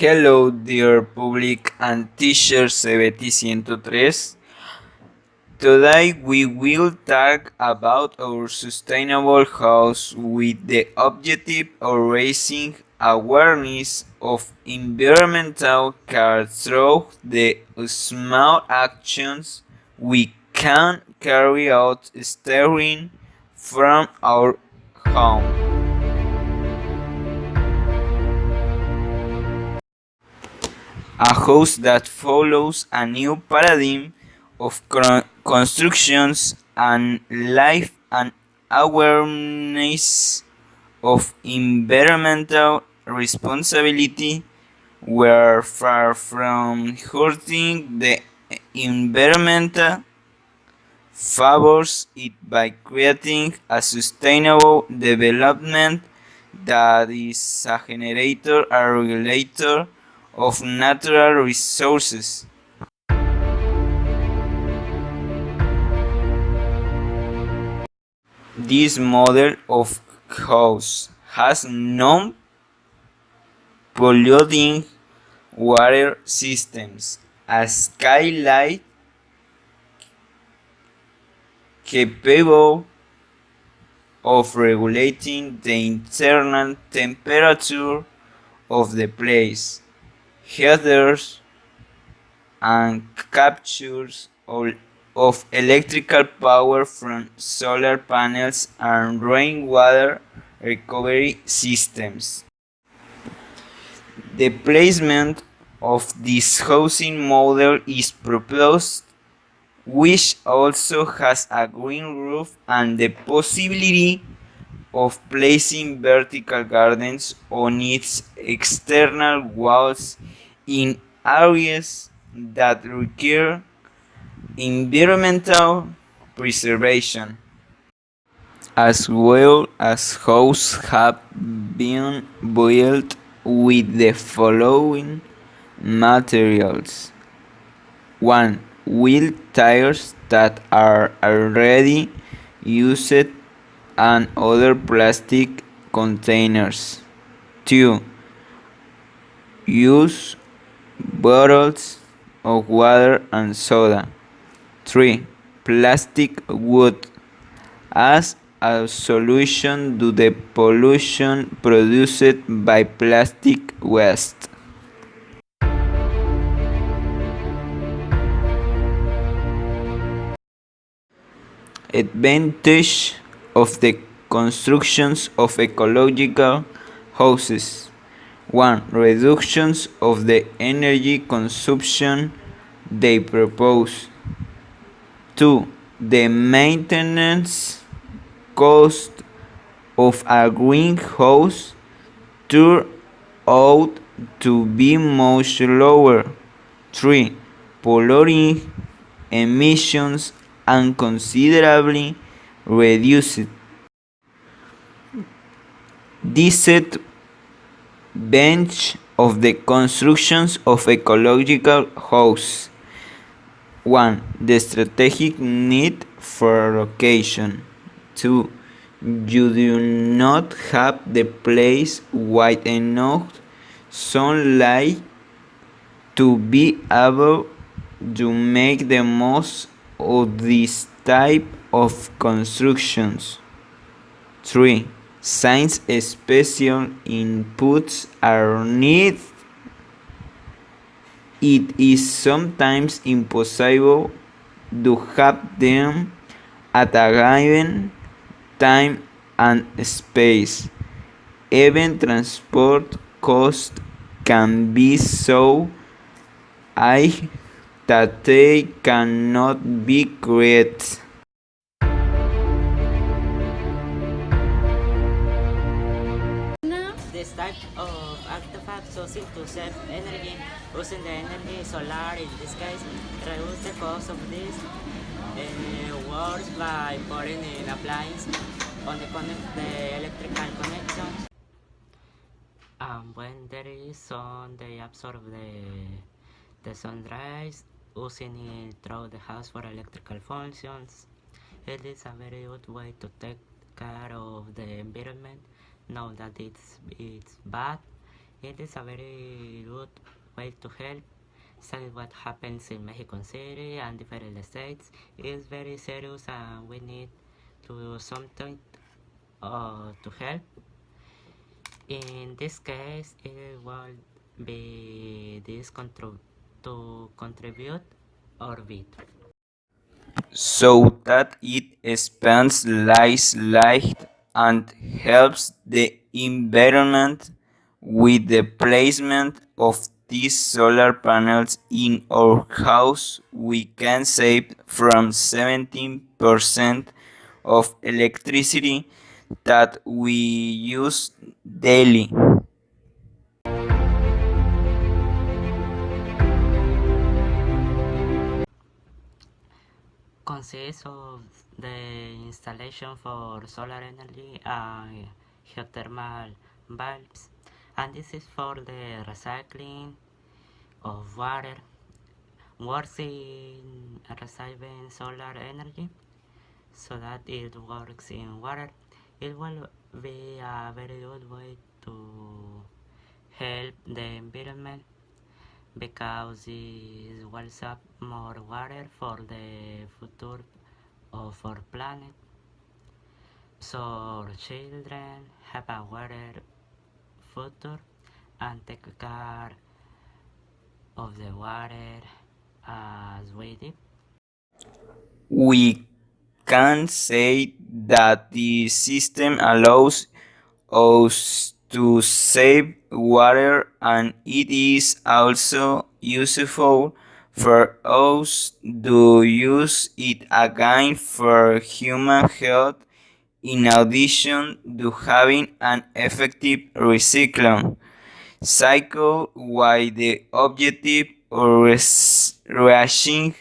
Hello, dear public and teacher CBT 103. Today we will talk about our sustainable house with the objective of raising awareness of environmental care through the small actions we can carry out starting from our home. A house that follows a new paradigm of constructions and life and awareness of environmental responsibility were far from hurting the environment favors it by creating a sustainable development that is a generator and regulator of natural resources. This model of house has non-polluting water systems, a skylight capable of regulating the internal temperature of the place, heaters and captures of electrical power from solar panels and rainwater recovery systems. The placement of this housing model is proposed, which also has a green roof and the possibility of placing vertical gardens on its external walls in areas that require environmental preservation, as well as houses have been built with the following materials: 1. Wheel tires that are already used and other plastic containers. 2. Use bottles of water and soda. 3. Plastic wood as a solution to the pollution produced by plastic waste. Advantage of the constructions of ecological houses. 1. Reductions of the energy consumption they propose. 2. The maintenance cost of a greenhouse turned out to be much lower. 3. Polluting emissions and considerably reduced. Disadvantage of the constructions of ecological houses. 1. The strategic need for location. 2. You do not have the place wide enough sunlight to be able to make the most of this type of constructions. 3. Science special inputs are needed. It is sometimes impossible to have them at a given time and space. Even transport costs can be so high that they cannot be created. This type of artifacts using to save energy, using the energy solar in this case, reduce the cost of this, works by putting an appliance on the electrical connections. When there is sun, they absorb the sun rays, using it through the house for electrical functions. It is a very good way to take care of the environment. Know that it's bad, It is a very good way to help. Study what happens in Mexico City and different states. It is very serious and we need to do something to help. In this case, it will be this to contribute or bit. So that it spends less light and helps the environment. With the placement of these solar panels in our house, we can save from 17% of electricity that we use daily. Consists of the installation for solar energy and geothermal bulbs, and this is for the recycling of water. Works in receiving solar energy so that it works in water. It will be a very good way to help the environment because it will save more water for the future of our planet. So our children have a water future and take care of the water as we did. We can say that the system allows us to save water and it is also useful for us to use it again for human health in addition to having an effective recycling cycle while the objective of reaching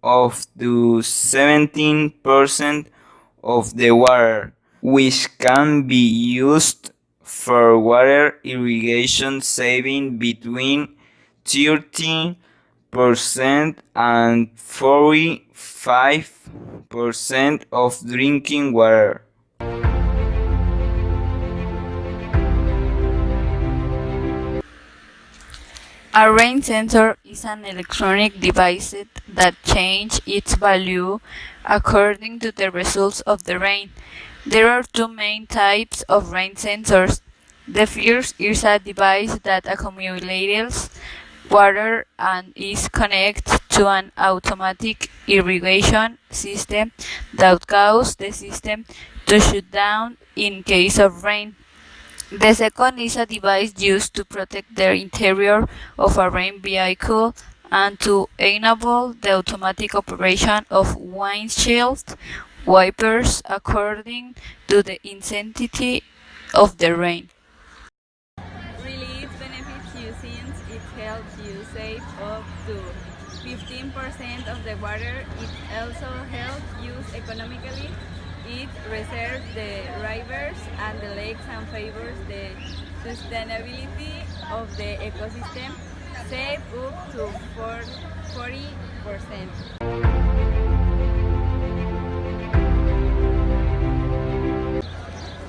of the 17% of the water, which can be used for water irrigation, saving between 30% and 45% of drinking water. A rain sensor is an electronic device that changes its value according to the results of the rain. There are two main types of rain sensors. The first is a device that accumulates water and is connected to an automatic irrigation system that causes the system to shut down in case of rain. The second is a device used to protect the interior of a rain vehicle and to enable the automatic operation of windshield wipers according to the intensity of the rain. Really, it benefits you since it helps you save up to 15% of the water. It also helps use economically. It reserves the rivers and the lakes and favors the sustainability of the ecosystem. Save up to 40%.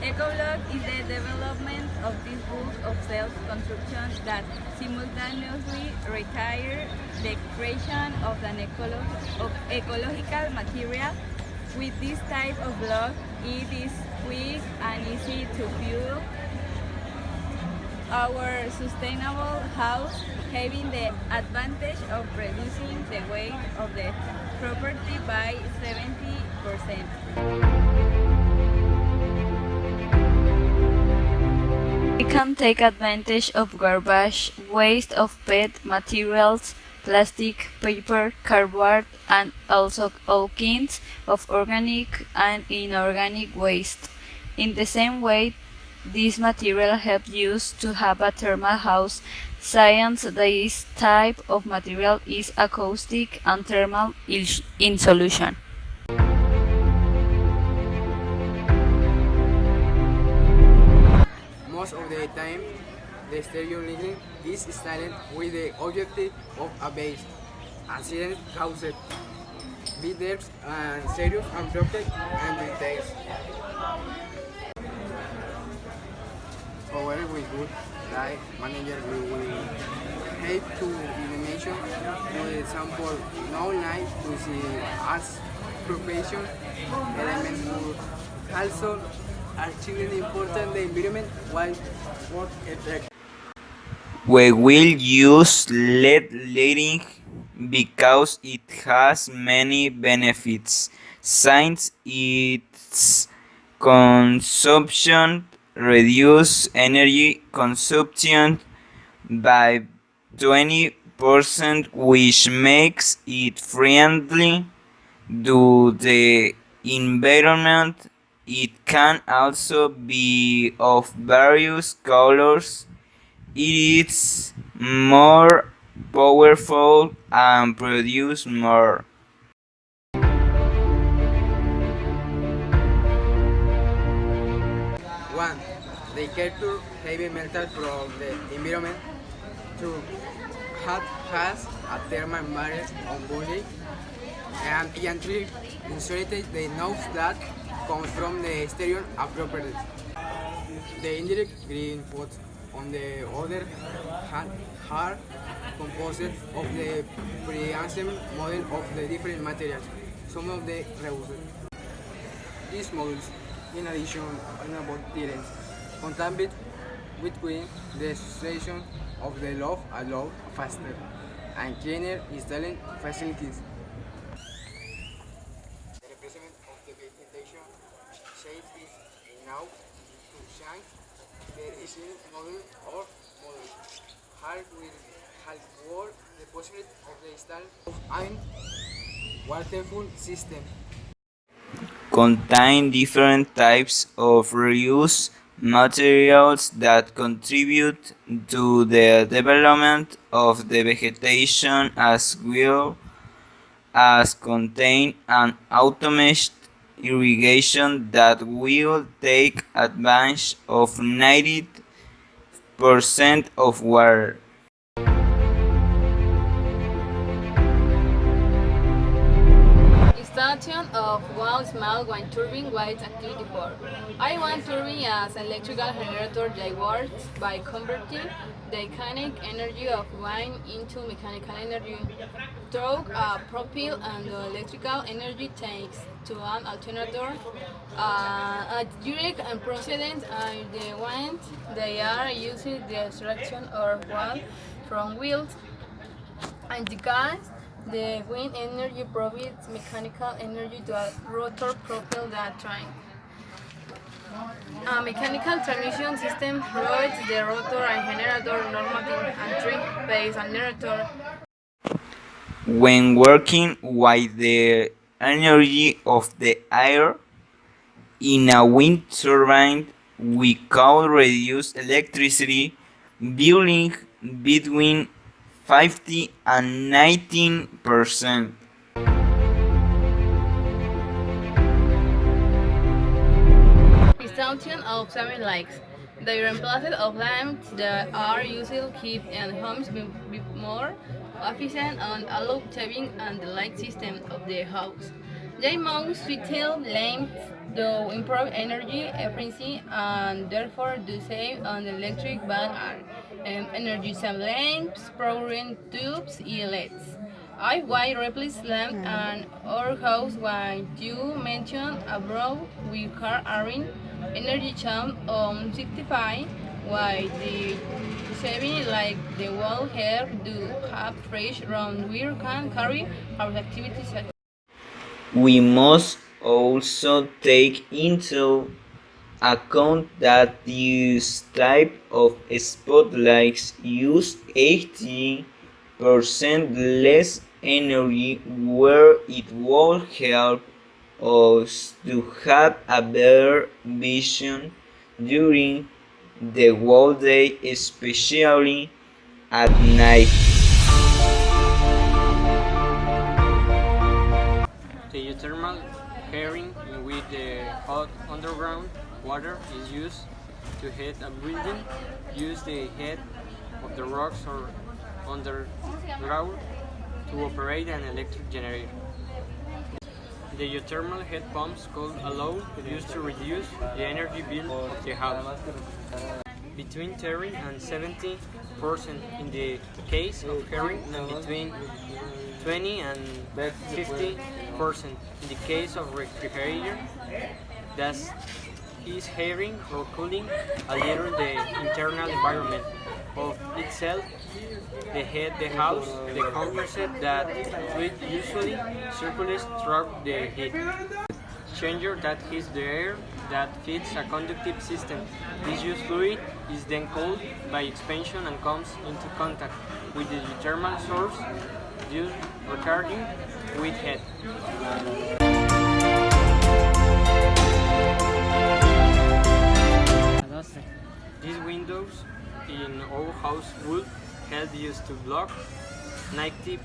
Ecoblock is the development of this rules of self-construction that simultaneously require the creation of an ecological material. With this type of block, it is quick and easy to build our sustainable house, having the advantage of reducing the weight of the property by 70%. We can take advantage of garbage, waste of pet materials, plastic, paper, cardboard, and also all kinds of organic and inorganic waste. In the same way, this material helps us to have a thermal house. Science, this type of material is acoustic and thermal insulation. Most of the time, the stereo lighting is installed with the objective of a base. Accident caused bidders and serious and broken and details. However, we good like manager will help to dimension for example no light to see as profession element would also achieve important the environment while work effect. We will use LED lighting because it has many benefits. Since its consumption reduce energy consumption by 20%, which makes it friendly to the environment. It can also be of various colors. It is more powerful and produce more. One, they capture heavy metals from the environment. Two, hat has a thermal barrier on body. And three, insulated the nodes that comes from the exterior are properties. The indirect green pots, on the other hand, are composed of the pre-assembled model of the different materials, some of the reused. These models, in addition, are about tiers, contained between the station of the loft allow faster and cleaner installing facilities. The replacement of the vegetation safety now to change the design model or model. Hard will help work the possibility of the install of an waterfall system. Contain different types of reuse materials that contribute to the development of the vegetation as well as contain an automated irrigation that will take advantage of 90% of water. Installation of one small wind turbine with activity 4. I wind turbine as an electrical generator that works by converting the kinetic energy of wind into mechanical energy through a propel and the electrical energy takes to an alternator. A direct and precedent and the wind they are using the extraction or wall from wheels and the gas. The wind energy provides mechanical energy to a rotor propel that train. A mechanical transmission system rotates the rotor and generator normative and three-phase generator. When working with the energy of the air in a wind turbine, we could reduce electricity billing between 50 and 19%. Installation of 7 lights. They replace of lamps that are used to keep and homes be more efficient and allow saving and the light system of the house. They must switch lamps to improve energy efficiency and therefore do save on the electric bill are energy save lamps, powering tubes, LEDs. I will replace lamp and our house when you mentioned abroad we car are energy charm on 65 while the saving like the wall here do have fresh round we can carry our activities. We must also take into account that this type of spotlights use 80% less energy, where it will help us to have a better vision during the whole day, especially at night. The geothermal heating in which the hot underground water is used to heat a building use the heat of the rocks or underground to operate an electric generator. The geothermal heat pumps could allow use to reduce the energy bill of the house. between 30 and 70% in the case of herring, and between 20 and 50% in the case of refrigerator. That is heating or cooling a little the internal environment of itself, the head, the house, the compressor that fluid usually circulates through the heat changer that heats the air that feeds a conductive system. This used fluid is then cooled by expansion and comes into contact with the thermal source, thus recharging with heat. These windows in our house would help us to block 90%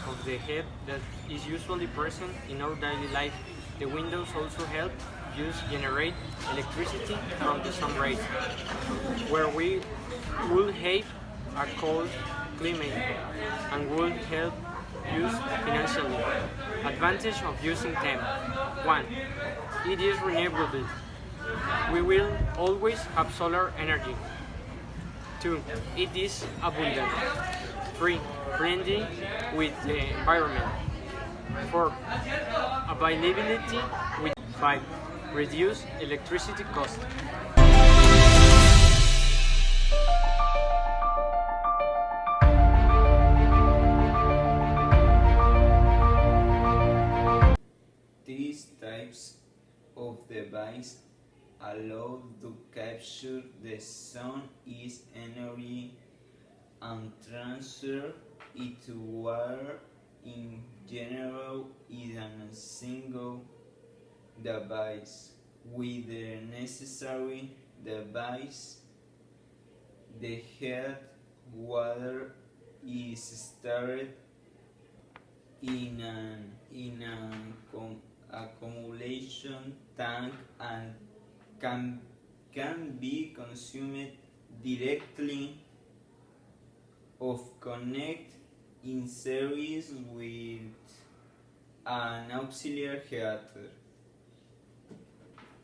of the heat that is usually present in our daily life. The windows also help us generate electricity from the sun rays, where we will have a cold climate and will help us financially. Advantage of using them: 1. It is renewable. We will always have solar energy. 2. It is abundant. 3. Friendly with the environment. 4. Availability with 5. Reduce electricity cost. These types of device allow to capture the sun's energy and transfer it to water in general in a single device. With the necessary device, the head water is stored in an accumulation tank and can be consumed directly or connect in series with an auxiliary heater.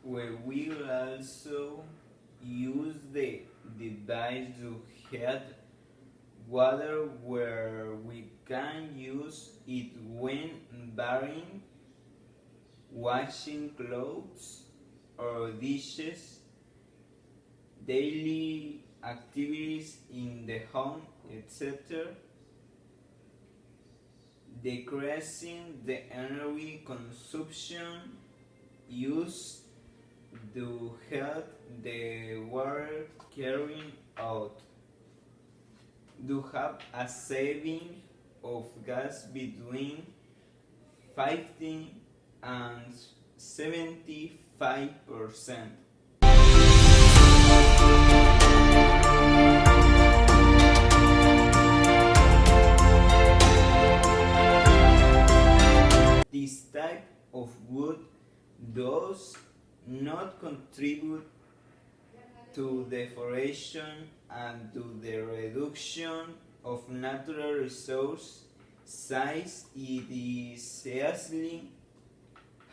We will also use the device to heat water where we can use it when bathing, washing clothes or dishes, daily activities in the home, etc., decreasing the energy consumption used to help the water carrying out. To have a saving of gas between 15 and 75%. This type of wood does not contribute to deforestation and to the reduction of natural resource size. It is easily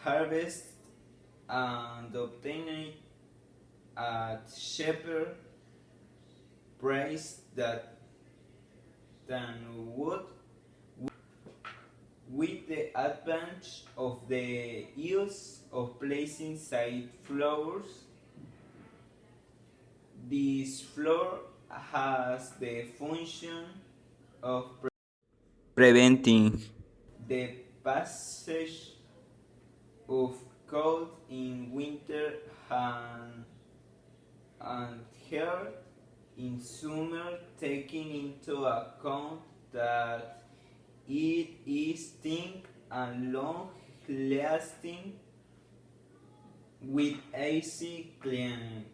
harvested and obtained at cheaper price than wood, with the advantage of the use of placing side floors. This floor has the function of preventing the passage of cold in winter and heat in summer, taking into account that it is thin and long-lasting with easy cleaning.